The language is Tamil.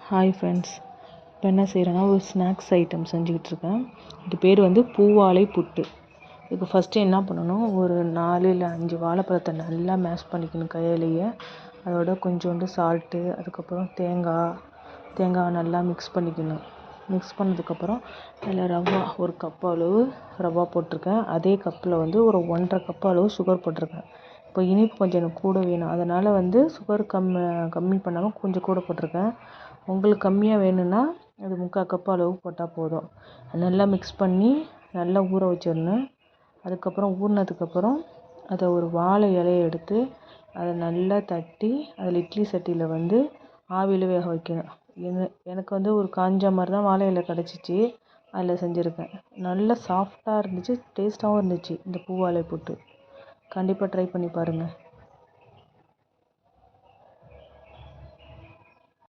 ஹாய் ஃப்ரெண்ட்ஸ், இப்போ என்ன செய்கிறேன்னா ஒரு ஸ்நாக்ஸ் ஐட்டம் செஞ்சுக்கிட்டுருக்கேன். இது பேர் வந்து பூவாழை புட்டு. இதுக்கு ஃபஸ்ட்டு என்ன பண்ணணும், ஒரு 4 இல்லை 5 வாழைப்பழத்தை நல்லா மேஷ் பண்ணிக்கணும் கையிலேயே. அதோட கொஞ்சோண்டு சால்ட்டு, அதுக்கப்புறம் தேங்காய் நல்லா மிக்ஸ் பண்ணிக்கணும். மிக்ஸ் பண்ணதுக்கப்புறம் அதில் ரவா ஒரு கப் அளவு ரவா போட்டிருக்கேன். அதே கப்பில் வந்து ஒரு 1.5 கப் அளவு சுகர் போட்டிருக்கேன். இப்போ இனிப்பு கொஞ்சம் எனக்கு கூட வேணும், அதனால் வந்து சுகர் கம்மி பண்ணாமல் கொஞ்சம் கூட போட்டிருக்கேன். உங்களுக்கு கம்மியாக வேணும்னா அது 3/4 கப் அளவு போட்டால் போதும். நல்லா மிக்ஸ் பண்ணி நல்லா ஊற வச்சிடணும். அதுக்கப்புறம் ஊறினதுக்கப்புறம் அதை ஒரு வாழை இலையை எடுத்து அதை நல்லா தட்டி அதில் இட்லி சட்டியில் வந்து ஆவியில் வேக வைக்கணும். எனக்கு வந்து ஒரு காஞ்ச மாதிரி தான் வாழை இலை கிடச்சிச்சு, அதில் செஞ்சுருக்கேன். நல்லா சாஃப்டாக இருந்துச்சு, டேஸ்ட்டாகவும் இருந்துச்சு இந்த பூவாழை புட்டு. கண்டிப்பாக ட்ரை பண்ணி பாருங்கள்.